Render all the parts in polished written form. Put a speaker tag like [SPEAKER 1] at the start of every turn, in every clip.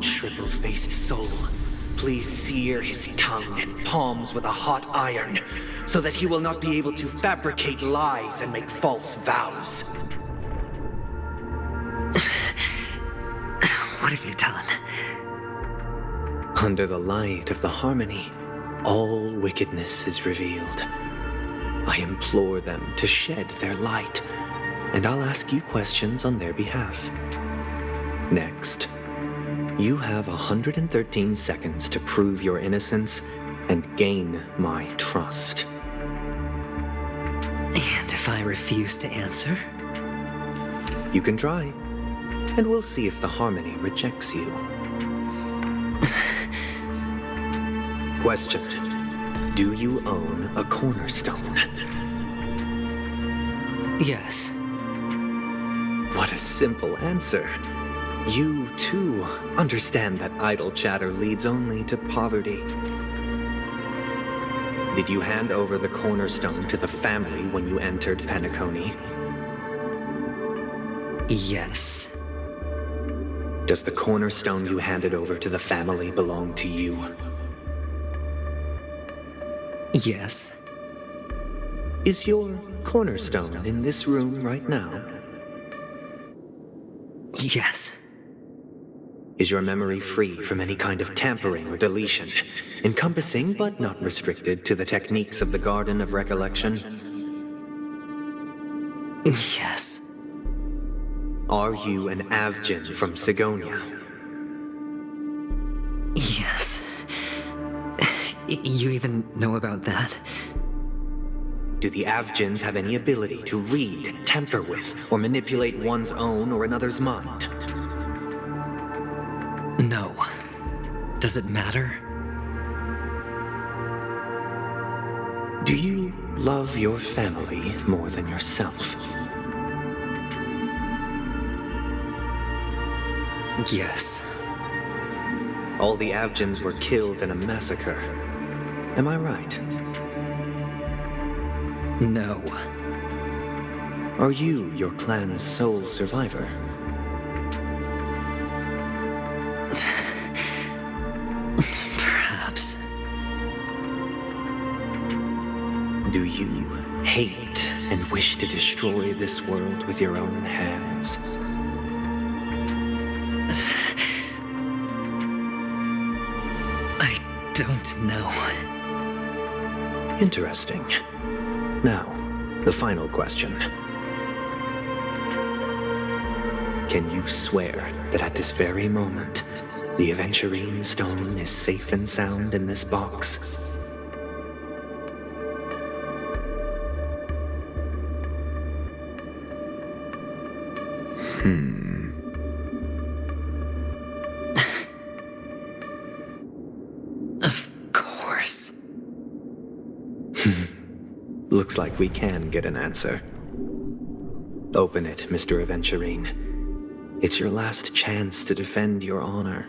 [SPEAKER 1] triple-faced soul, please sear his tongue and palms with a hot iron, so that he will not be able to fabricate lies and make false vows.
[SPEAKER 2] What have you done?
[SPEAKER 1] Under the light of the harmony, all wickedness is revealed. I implore them to shed their light, and I'll ask you questions on their behalf. Next, you have 113 seconds to prove your innocence and gain my trust.
[SPEAKER 2] And if I refuse to answer?
[SPEAKER 1] You can try, and we'll see if the harmony rejects you. Question: do you own a cornerstone?
[SPEAKER 2] Yes.
[SPEAKER 1] What a simple answer. You, too, understand that idle chatter leads only to poverty. Did you hand over the cornerstone to the family when you entered Penacony?
[SPEAKER 2] Yes.
[SPEAKER 1] Does the cornerstone you handed over to the family belong to you?
[SPEAKER 2] Yes.
[SPEAKER 1] Is your cornerstone in this room right now?
[SPEAKER 2] Yes.
[SPEAKER 1] Is your memory free from any kind of tampering or deletion, encompassing but not restricted to the techniques of the Garden of Recollection?
[SPEAKER 2] Yes.
[SPEAKER 1] Are you an Avgin from Sigonia?
[SPEAKER 2] Yes. You even know about that?
[SPEAKER 1] Do the Avgins have any ability to read, tamper with, or manipulate one's own or another's mind?
[SPEAKER 2] No. Does it matter?
[SPEAKER 1] Do you love your family more than yourself?
[SPEAKER 2] Yes.
[SPEAKER 1] All the Avgins were killed in a massacre. Am I right?
[SPEAKER 2] No.
[SPEAKER 1] Are you your clan's sole survivor?
[SPEAKER 2] Perhaps.
[SPEAKER 1] Do you hate and wish to destroy this world with your own hands?
[SPEAKER 2] I don't know.
[SPEAKER 1] Interesting. Now, the final question. Can you swear that at this very moment, the Aventurine stone is safe and sound in this box?
[SPEAKER 2] Of course.
[SPEAKER 1] Looks like we can get an answer. Open it, Mr. Aventurine. It's your last chance to defend your honor.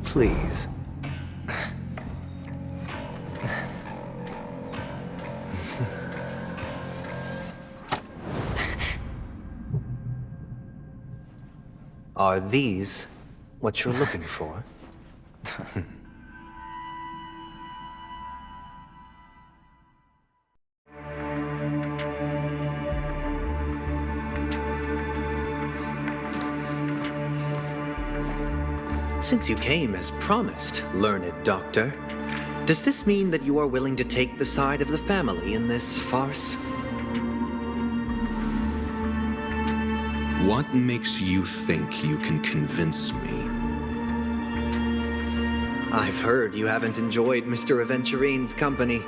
[SPEAKER 1] Please. Are these what you're looking for? Since you came as promised, learned doctor, does this mean that you are willing to take the side of the family in this farce?
[SPEAKER 3] What makes you think you can convince me?
[SPEAKER 1] I've heard you haven't enjoyed Mr. Aventurine's company.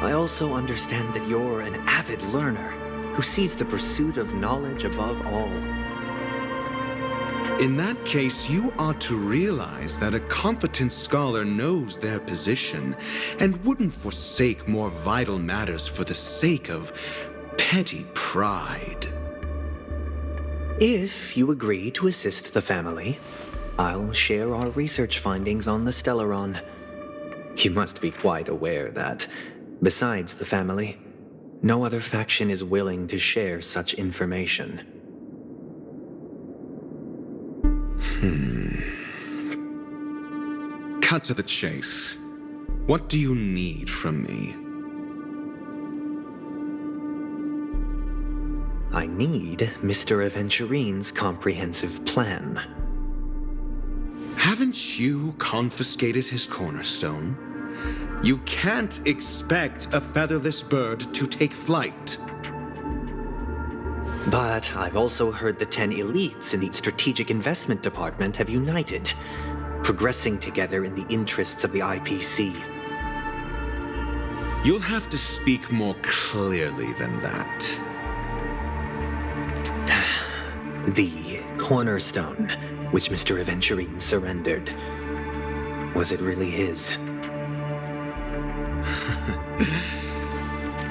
[SPEAKER 1] I also understand that you're an avid learner who sees the pursuit of knowledge above all.
[SPEAKER 3] In that case, you ought to realize that a competent scholar knows their position and wouldn't forsake more vital matters for the sake of petty pride.
[SPEAKER 1] If you agree to assist the family, I'll share our research findings on the Stellaron. You must be quite aware that, besides the family, no other faction is willing to share such information.
[SPEAKER 3] Cut to the chase. What do you need from me?
[SPEAKER 1] I need Mr. Aventurine's comprehensive plan.
[SPEAKER 3] Haven't you confiscated his cornerstone? You can't expect a featherless bird to take flight.
[SPEAKER 1] But I've also heard the 10 elites in the Strategic Investment Department have united, progressing together in the interests of the IPC.
[SPEAKER 3] You'll have to speak more clearly than that.
[SPEAKER 1] The cornerstone, which Mr. Aventurine surrendered. Was it really his?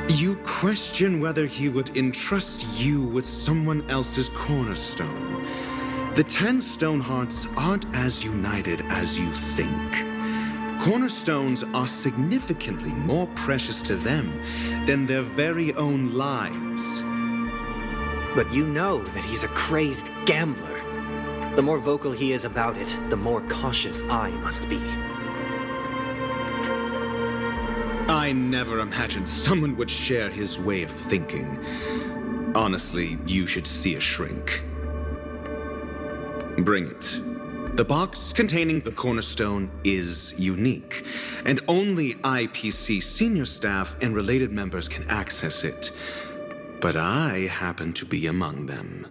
[SPEAKER 3] You question whether he would entrust you with someone else's cornerstone. The 10 Stonehearts aren't as united as you think. Cornerstones are significantly more precious to them than their very own lives.
[SPEAKER 1] But you know that he's a crazed gambler. The more vocal he is about it, the more cautious I must be.
[SPEAKER 3] I never imagined someone would share his way of thinking. Honestly, you should see a shrink. Bring it. The box containing the cornerstone is unique, and only IPC senior staff and related members can access it. But I happen to be among them.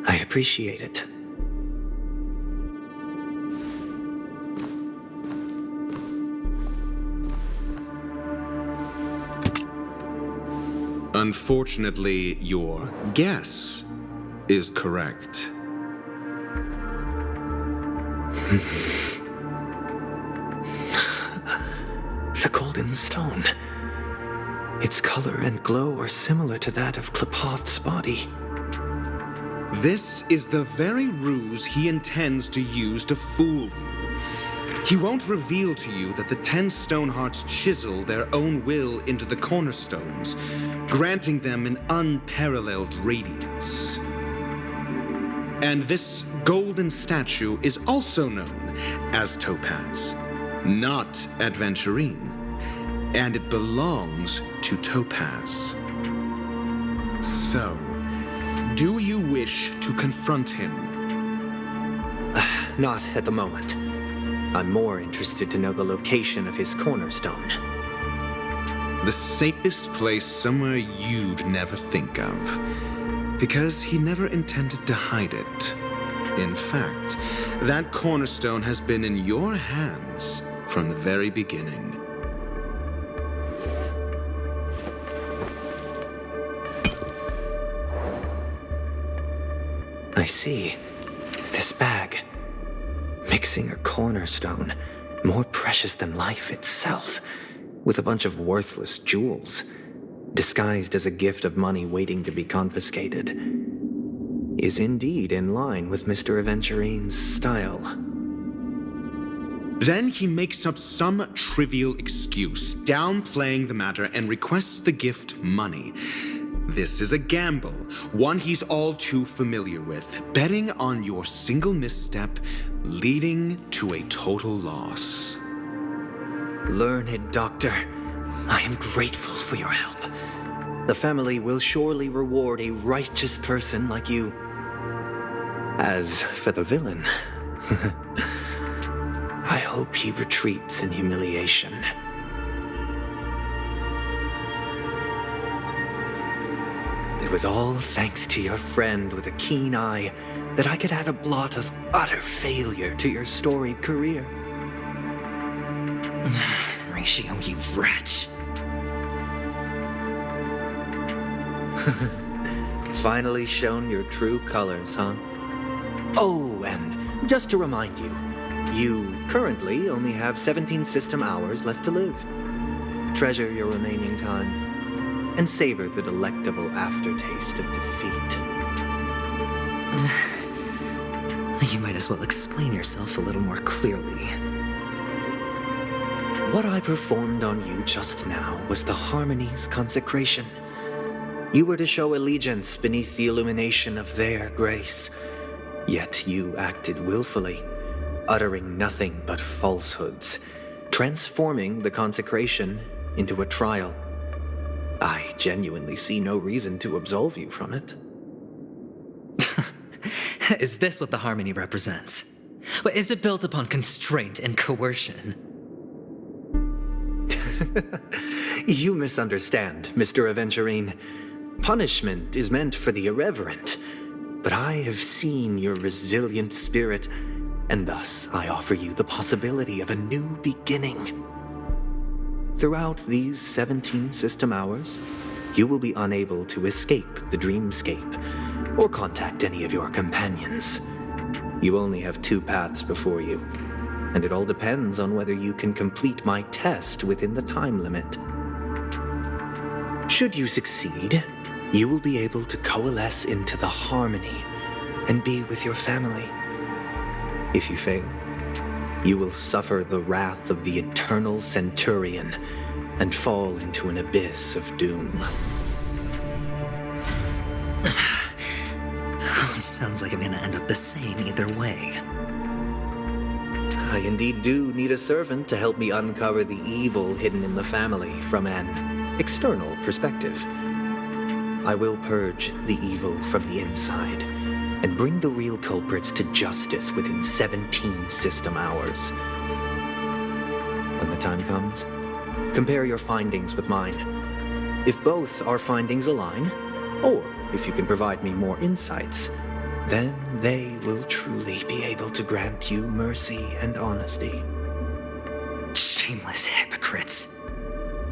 [SPEAKER 1] I appreciate it.
[SPEAKER 3] Unfortunately, your guess is correct.
[SPEAKER 1] The golden stone. Its color and glow are similar to that of Klepoth's body.
[SPEAKER 3] This is the very ruse he intends to use to fool you. He won't reveal to you that the 10 Stonehearts chisel their own will into the cornerstones, granting them an unparalleled radiance. And this golden statue is also known as Topaz, not Adventurine, and it belongs to Topaz. So, do you wish to confront him?
[SPEAKER 1] Not at the moment. I'm more interested to know the location of his cornerstone.
[SPEAKER 3] The safest place somewhere you'd never think of. Because he never intended to hide it. In fact, that cornerstone has been in your hands from the very beginning.
[SPEAKER 1] I see. This bag. Mixing a cornerstone, more precious than life itself, with a bunch of worthless jewels, disguised as a gift of money waiting to be confiscated, is indeed in line with Mr. Aventurine's style.
[SPEAKER 3] Then he makes up some trivial excuse, downplaying the matter, and requests the gift money. This is a gamble, one he's all too familiar with, betting on your single misstep, leading to a total loss.
[SPEAKER 1] Learned doctor, I am grateful for your help. The family will surely reward a righteous person like you. As for the villain, I hope he retreats in humiliation. It was all thanks to your friend with a keen eye that I could add a blot of utter failure to your storied career.
[SPEAKER 2] Ratio, you wretch.
[SPEAKER 1] Finally shown your true colors, huh? Oh, and just to remind you, You currently only have 17 system hours left to live. Treasure your remaining time, and savor the delectable aftertaste of defeat.
[SPEAKER 2] You might as well explain yourself a little more clearly.
[SPEAKER 1] What I performed on you just now was the Harmony's consecration. You were to show allegiance beneath the illumination of their grace. Yet you acted willfully, uttering nothing but falsehoods, transforming the consecration into a trial. I genuinely see no reason to absolve you from it.
[SPEAKER 2] Is this what the Harmony represents? But is it built upon constraint and coercion?
[SPEAKER 1] You misunderstand, Mr. Aventurine. Punishment is meant for the irreverent, but I have seen your resilient spirit, and thus I offer you the possibility of a new beginning. Throughout these 17 system hours, you will be unable to escape the dreamscape or contact any of your companions. You only have 2 paths before you, and it all depends on whether you can complete my test within the time limit. Should you succeed, you will be able to coalesce into the Harmony and be with your family. If you fail, you will suffer the wrath of the eternal Centurion and fall into an abyss of doom.
[SPEAKER 2] Sounds like I'm gonna end up the same either way.
[SPEAKER 1] I indeed do need a servant to help me uncover the evil hidden in the family from an external perspective. I will purge the evil from the inside and bring the real culprits to justice within 17 system hours. When the time comes, compare your findings with mine. If both our findings align, or if you can provide me more insights, then they will truly be able to grant you mercy and honesty.
[SPEAKER 2] Shameless hypocrites.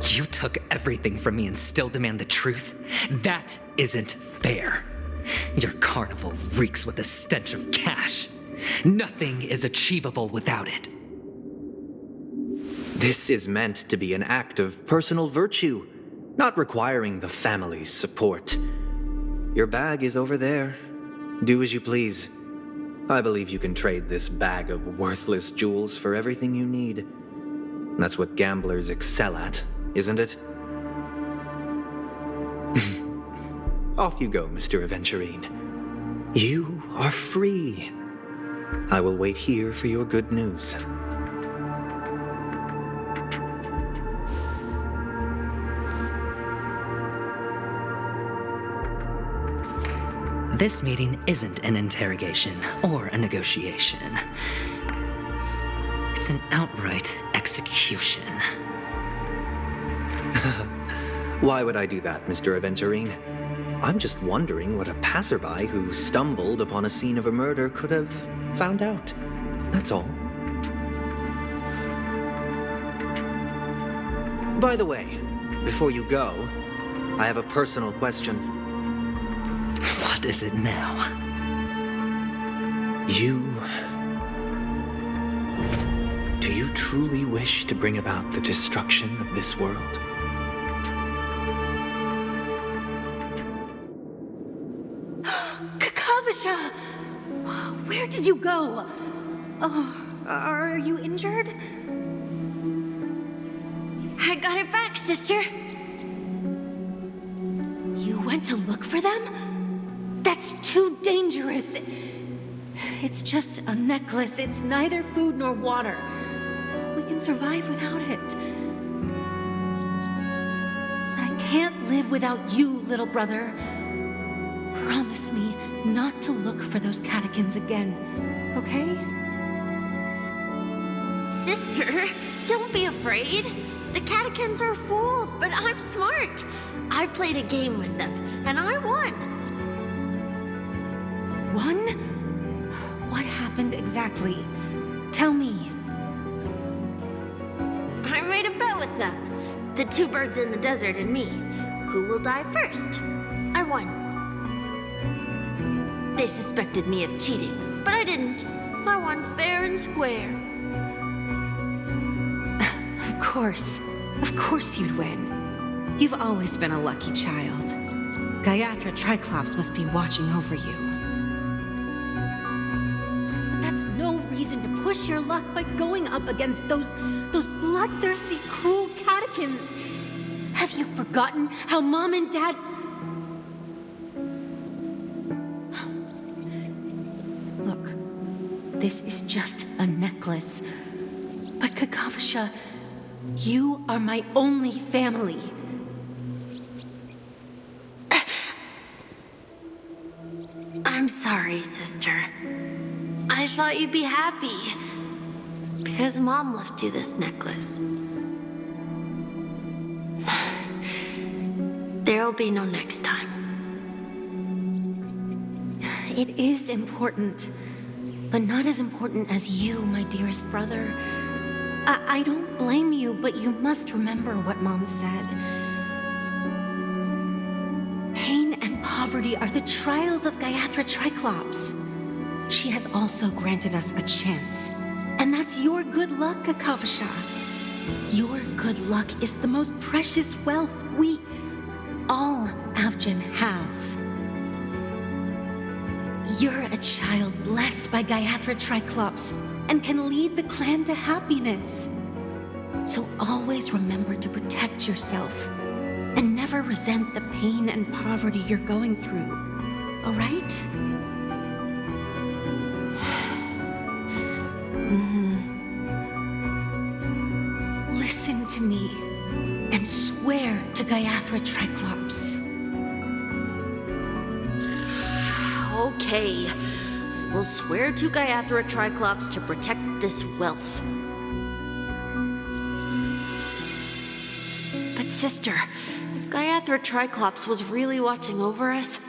[SPEAKER 2] You took everything from me and still demand the truth? That isn't fair. Your carnival reeks with the stench of cash. Nothing is achievable without it.
[SPEAKER 1] This is meant to be an act of personal virtue, not requiring the family's support. Your bag is over there. Do as you please. I believe you can trade this bag of worthless jewels for everything you need. That's what gamblers excel at, isn't it? Off you go, Mr. Aventurine. You are free. I will wait here for your good news.
[SPEAKER 2] This meeting isn't an interrogation or a negotiation. It's an outright execution.
[SPEAKER 1] Why would I do that, Mr. Aventurine? I'm just wondering what a passerby who stumbled upon a scene of a murder could have found out. That's all. By the way, before you go, I have a personal question.
[SPEAKER 2] What is it now?
[SPEAKER 1] Do you truly wish to bring about the destruction of this world?
[SPEAKER 4] Kakavasha! Where did you go? Oh, are you injured?
[SPEAKER 5] I got it back, sister.
[SPEAKER 4] You went to look for them? That's too dangerous. It's just a necklace. It's neither food nor water. We can survive without it. But I can't live without you, little brother. Promise me not to look for those catechins again, okay?
[SPEAKER 5] Sister, don't be afraid. The catechins are fools, but I'm smart. I played a game with them, and I won.
[SPEAKER 4] Won? What happened exactly? Tell me.
[SPEAKER 5] I made a bet with them. The 2 birds in the desert and me. Who will die first? I won. They suspected me of cheating, but I didn't. I won fair and square.
[SPEAKER 4] Of course you'd win. You've always been a lucky child. Gaiathra Triclops must be watching over you. But that's no reason to push your luck by going up against those bloodthirsty, cruel catechins. Have you forgotten how Mom and Dad... Look, this is just a necklace. But Kakavasha, you are my only family.
[SPEAKER 5] I'm sorry, sister. I thought you'd be happy. Because Mom left you this necklace. There'll be no next time.
[SPEAKER 4] It is important, but not as important as you, my dearest brother. I don't blame you, but you must remember what Mom said. Pain and poverty are the trials of Gaiathra Triclops. She has also granted us a chance. And that's your good luck, Kakavasha. Your good luck is the most precious wealth we, all Avgin, have. You're a child blessed by Gaiathra Triclops and can lead the clan to happiness. So always remember to protect yourself and never resent the pain and poverty you're going through, all right? Listen to me and swear to Gaiathra Triclops.
[SPEAKER 5] Okay. We'll swear to Gaiathra Triclops to protect this wealth. But sister, if Gaiathra Triclops was really watching over us,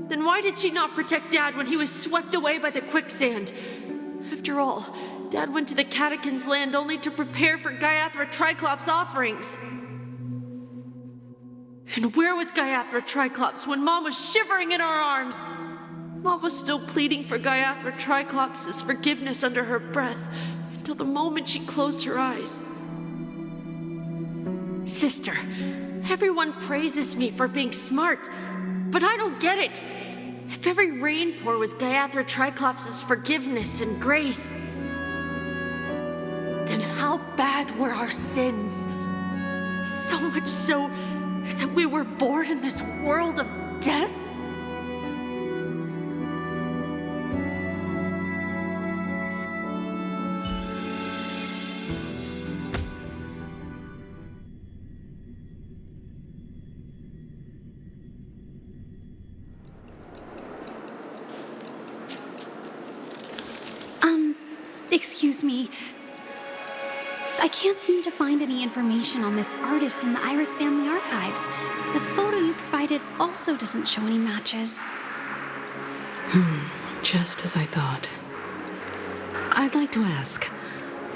[SPEAKER 5] then why did she not protect Dad when he was swept away by the quicksand? After all, Dad went to the Catechins' land only to prepare for Gaiathra Triclops' offerings. And where was Gaiathra Triclops when Mom was shivering in our arms? Mom was still pleading for Gaiathra Triclops' forgiveness under her breath until the moment she closed her eyes. Sister, everyone praises me for being smart, but I don't get it. If every rain pour was Gaiathra Triclops' forgiveness and grace, then how bad were our sins? So much so that we were born in this world of death?
[SPEAKER 6] Excuse me. I can't seem to find any information on this artist in the Iris family archives. The photo you provided also doesn't show any matches.
[SPEAKER 7] Just as I thought. I'd like to ask,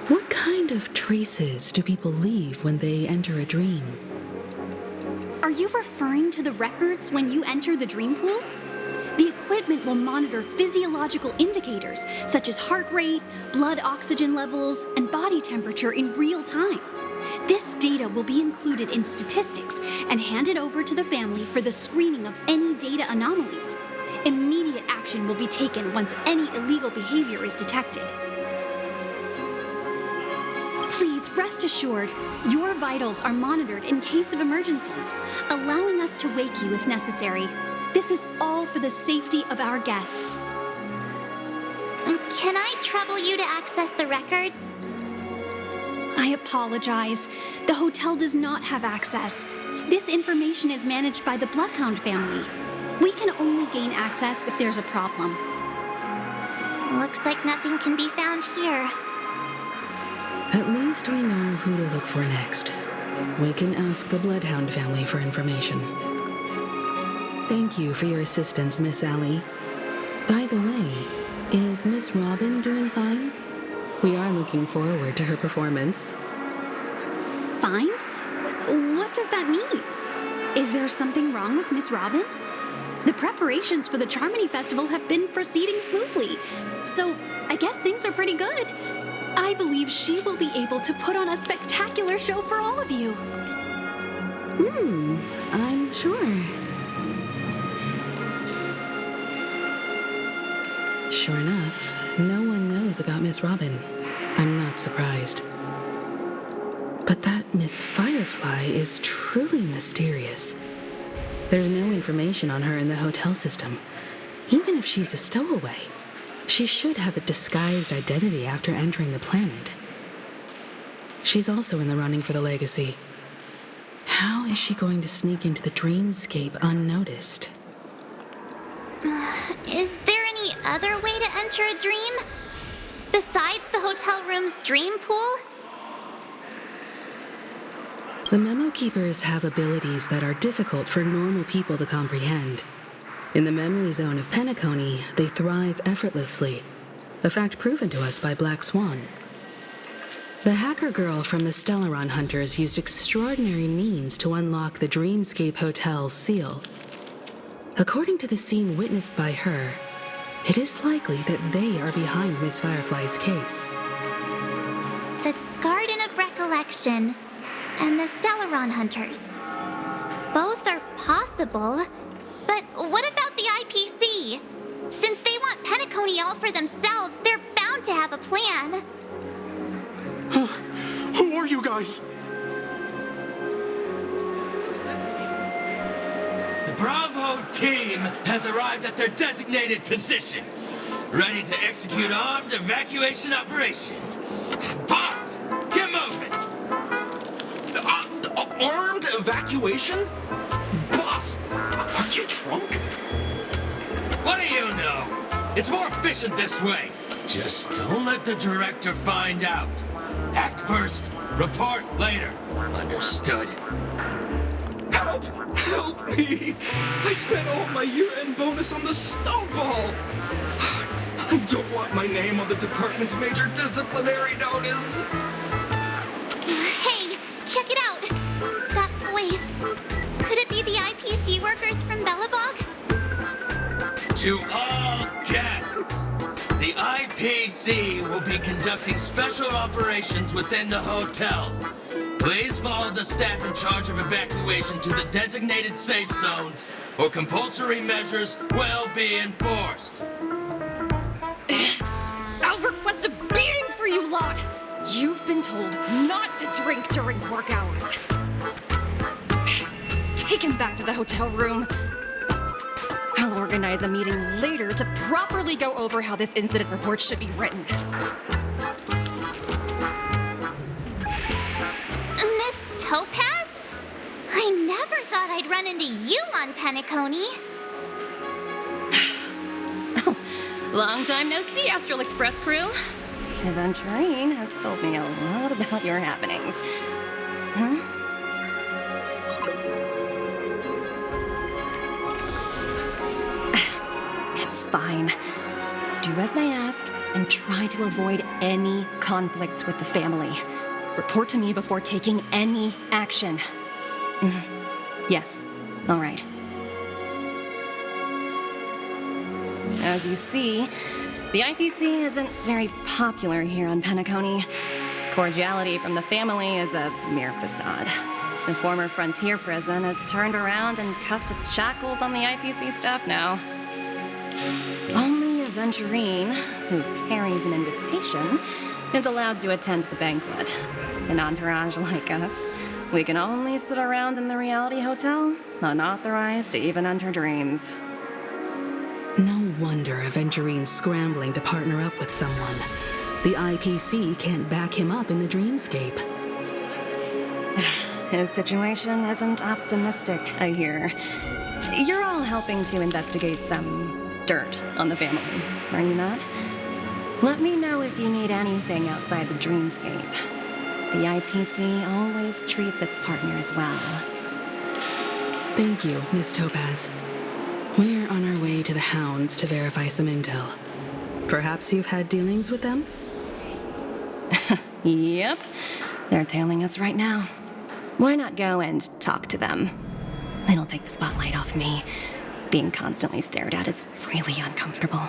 [SPEAKER 7] what kind of traces do people leave when they enter a dream?
[SPEAKER 6] Are you referring to the records when you enter the dream pool? The equipment will monitor physiological indicators such as heart rate, blood oxygen levels, and body temperature in real time. This data will be included in statistics and handed over to the family for the screening of any data anomalies. Immediate action will be taken once any illegal behavior is detected. Please rest assured, your vitals are monitored in case of emergencies, allowing us to wake you if necessary. This is all for the safety of our guests.
[SPEAKER 8] Can I trouble you to access the records?
[SPEAKER 6] I apologize. The hotel does not have access. This information is managed by the Bloodhound family. We can only gain access if there's a problem.
[SPEAKER 8] Looks like nothing can be found here.
[SPEAKER 7] At least we know who to look for next. We can ask the Bloodhound family for information. Thank you for your assistance, Miss Allie. By the way, is Miss Robin doing fine? We are looking forward to her performance.
[SPEAKER 6] Fine? What does that mean? Is there something wrong with Miss Robin? The preparations for the Charmony Festival have been proceeding smoothly, so I guess things are pretty good. I believe she will be able to put on a spectacular show for all of you.
[SPEAKER 7] I'm sure. Sure enough, no one knows about Miss Robin. I'm not surprised. But that Miss Firefly is truly mysterious. There's no information on her in the hotel system. Even if she's a stowaway, she should have a disguised identity after entering the planet. She's also in the running for the legacy. How is she going to sneak into the dreamscape unnoticed?
[SPEAKER 8] Is there any other way to enter a dream? Besides the hotel room's dream pool?
[SPEAKER 7] The Memo Keepers have abilities that are difficult for normal people to comprehend. In the memory zone of Penacony, they thrive effortlessly, a fact proven to us by Black Swan. The hacker girl from the Stellaron Hunters used extraordinary means to unlock the Dreamscape Hotel's seal. According to the scene witnessed by her, it is likely that they are behind Miss Firefly's case.
[SPEAKER 8] The Garden of Recollection and the Stellaron Hunters. Both are possible, but what about the IPC? Since they want Penacony all for themselves, they're bound to have a plan.
[SPEAKER 9] Who are you guys?
[SPEAKER 10] The Bravo team has arrived at their designated position, ready to execute armed evacuation operation. Boss, get moving!
[SPEAKER 9] Armed evacuation? Boss, are you drunk?
[SPEAKER 10] What do you know? It's more efficient this way. Just don't let the director find out. Act first, report later. Understood?
[SPEAKER 9] Help! Help me! I spent all my year-end bonus on the snowball! I don't want my name on the department's major disciplinary notice!
[SPEAKER 8] Hey, check it out! That voice. Could it be the IPC workers from Bellabog?
[SPEAKER 10] To all guests, the IPC will be conducting special operations within the hotel. Please follow the staff in charge of evacuation to the designated safe zones, or compulsory measures will be enforced.
[SPEAKER 11] I'll request a beating for you, Locke! You've been told not to drink during work hours. Take him back to the hotel room. I'll organize a meeting later to properly go over how this incident report should be written.
[SPEAKER 8] Miss Topaz? I never thought I'd run into you on Penacony.
[SPEAKER 11] Long time no see, Astral Express crew. Aventurine has told me a lot about your happenings. Huh? It's fine. Do as they ask and try to avoid any conflicts with the family. Report to me before taking any action. Yes, all right. As you see, the IPC isn't very popular here on Penacony. Cordiality from the family is a mere facade. The former frontier prison has turned around and cuffed its shackles on the IPC staff now. Only Aventurine, who carries an invitation, is allowed to attend the banquet. An entourage like us, we can only sit around in the reality hotel, unauthorized to even enter dreams.
[SPEAKER 7] No wonder Aventurine's scrambling to partner up with someone. The IPC can't back him up in the dreamscape.
[SPEAKER 11] His situation isn't optimistic, I hear. You're all helping to investigate some dirt on the family, are you not? Let me know if you need anything outside the dreamscape. The IPC always treats its partners well.
[SPEAKER 7] Thank you, Miss Topaz. We're on our way to the Hounds to verify some intel. Perhaps you've had dealings with them?
[SPEAKER 11] Yep. They're tailing us right now. Why not go and talk to them? They don't take the spotlight off me. Being constantly stared at is really uncomfortable.